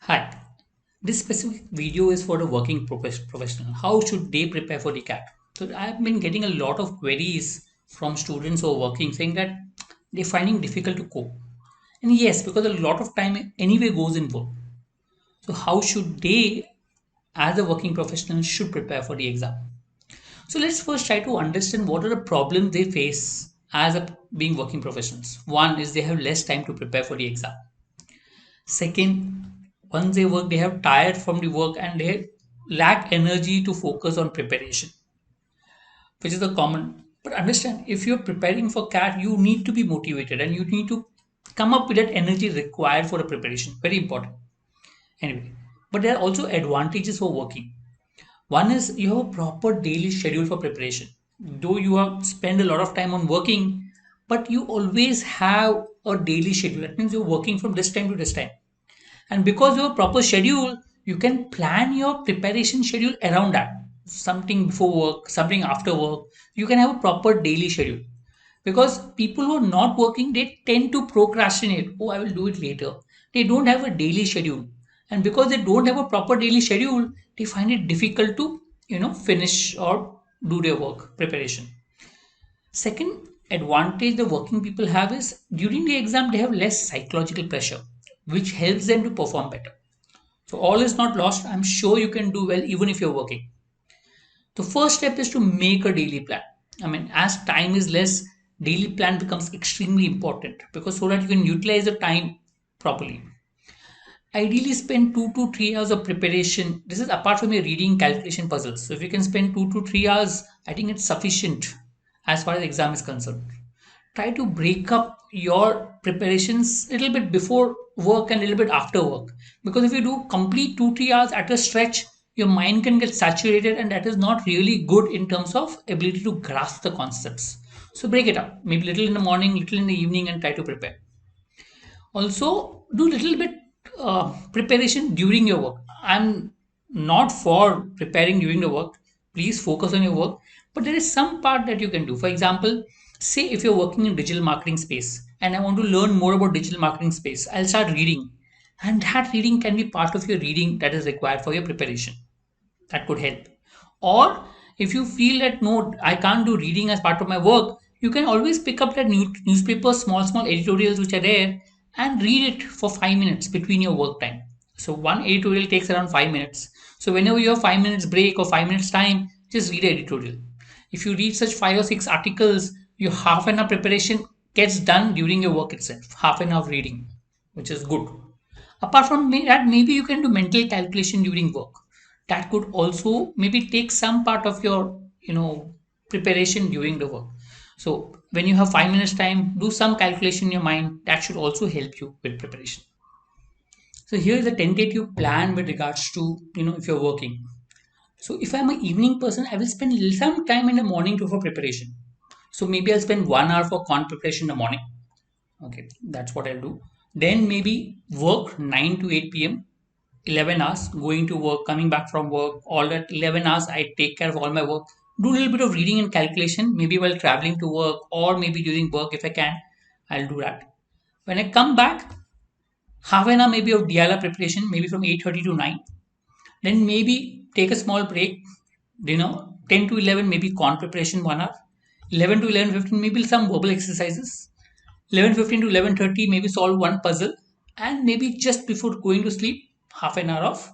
Hi, this specific video is for the working professional. How should they prepare for the CAT? So I've been getting a lot of queries from students who are working saying that they're finding difficult to cope. And yes, because a lot of time anyway goes in work. So how should they, as a working professional, should prepare for the exam? So let's first try to understand what are the problems they face as being working professionals. One is they have less time to prepare for the exam. Second, once they work, they have tired from the work and they lack energy to focus on preparation, which is the common. But understand, if you're preparing for CAT, you need to be motivated and you need to come up with that energy required for the preparation. Very important. Anyway, but there are also advantages for working. One is you have a proper daily schedule for preparation. Though you have spend a lot of time on working, but you always have a daily schedule. That means you're working from this time to this time. And because you have a proper schedule, you can plan your preparation schedule around that. Something before work, something after work. You can have a proper daily schedule. Because people who are not working, they tend to procrastinate. Oh, I will do it later. They don't have a daily schedule. And because they don't have a proper daily schedule, they find it difficult to, finish or do their work preparation. Second advantage the working people have is during the exam they have less psychological pressure, which helps them to perform better. So all is not lost. I'm sure you can do well even if you're working. The first step is to make a daily plan. I mean, as time is less, daily plan becomes extremely important because so that you can utilize the time properly. Ideally, spend 2 to 3 hours of preparation. This is apart from your reading calculation puzzles. So if you can spend 2 to 3 hours, I think it's sufficient as far as exam is concerned. Try to break up your preparations a little bit before work and a little bit after work, because if you do complete 2 3 hours at a stretch, your mind can get saturated and that is not really good in terms of ability to grasp the concepts. So break it up, maybe little in the morning, little in the evening, and try to prepare. Also do little bit preparation during your work. I'm not for preparing during the work. Please focus on your work, but there is some part that you can do. For example, say if you're working in digital marketing space and I want to learn more about digital marketing space, I'll start reading, and that reading can be part of your reading that is required for your preparation. That could help. Or if you feel that no, I can't do reading as part of my work, you can always pick up that newspaper, small editorials which are there, and read it for 5 minutes between your work time. So one editorial takes around 5 minutes. So whenever you have 5 minutes break or 5 minutes time, just read the editorial. If you read such 5 or 6 articles, your half an hour preparation gets done during your work itself. Half an hour of reading, which is good. Apart from that, maybe you can do mental calculation during work. That could also maybe take some part of your, preparation during the work. So when you have 5 minutes time, do some calculation in your mind. That should also help you with preparation. So here is a tentative plan with regards to, if you're working. So if I'm an evening person, I will spend some time in the morning for preparation. So maybe I'll spend 1 hour for con preparation in the morning. Okay, that's what I'll do. Then maybe work 9 to 8 p.m. 11 hours, going to work, coming back from work, all that 11 hours I take care of all my work. Do a little bit of reading and calculation, maybe while traveling to work or maybe during work if I can, I'll do that. When I come back, half an hour maybe of DLR preparation, maybe from 8:30 to 9. Then maybe take a small break, 10 to 11 maybe con preparation 1 hour. 11 to 11:15 maybe some verbal exercises. 11:15 to 11:30 maybe solve one puzzle, and maybe just before going to sleep half an hour of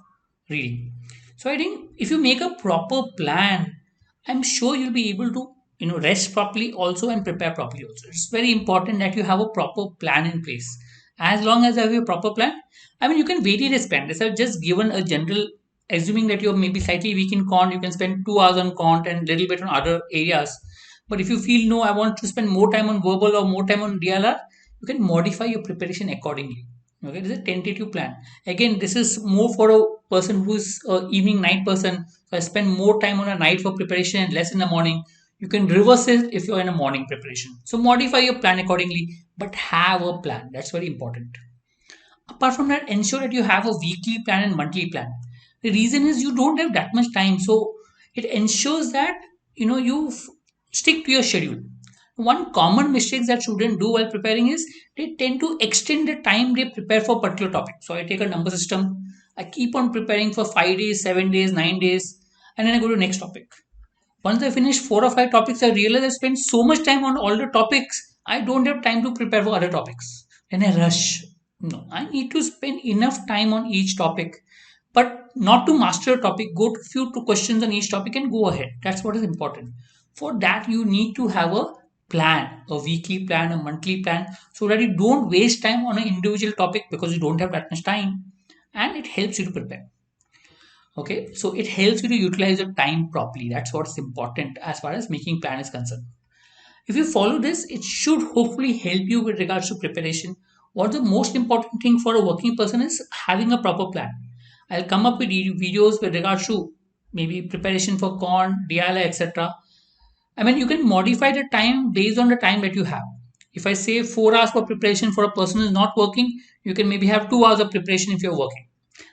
reading. So I think if you make a proper plan, I'm sure you'll be able to rest properly also and prepare properly also. It's very important that you have a proper plan in place. As long as you have a proper plan, I mean, you can vary the spend. This I've just given a general, assuming that you're maybe slightly weak in quant, you can spend 2 hours on quant and a little bit on other areas. But if you feel no, I want to spend more time on verbal or more time on DLR, you can modify your preparation accordingly. Okay, this is a tentative plan. Again, this is more for a person who's a evening night person. So I spend more time on a night for preparation and less in the morning. You can reverse it if you're in a morning preparation. So modify your plan accordingly, but have a plan. That's very important. Apart from that, ensure that you have a weekly plan and monthly plan. The reason is you don't have that much time, so it ensures that stick to your schedule. One common mistake that students do while preparing is they tend to extend the time they prepare for a particular topic. So I take a number system. I keep on preparing for 5 days, 7 days, 9 days, and then I go to the next topic. Once I finish 4 or 5 topics, I realize I spend so much time on all the topics. I don't have time to prepare for other topics. Then I rush. No, I need to spend enough time on each topic, but not to master a topic. Go to few two questions on each topic and go ahead. That's what is important. For that, you need to have a plan, a weekly plan, a monthly plan, so that you don't waste time on an individual topic because you don't have that much time, and it helps you to prepare. Okay, so it helps you to utilize your time properly. That's what's important as far as making plan is concerned. If you follow this, it should hopefully help you with regards to preparation. What the most important thing for a working person is having a proper plan. I'll come up with videos with regards to maybe preparation for con, DILA, etc. I mean, you can modify the time based on the time that you have. If I say 4 hours for preparation for a person who is not working, you can maybe have 2 hours of preparation if you're working.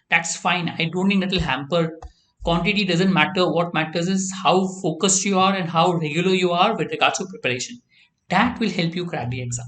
That's fine. I don't think that will hamper. Quantity doesn't matter. What matters is how focused you are and how regular you are with regards to preparation. That will help you crack the exam.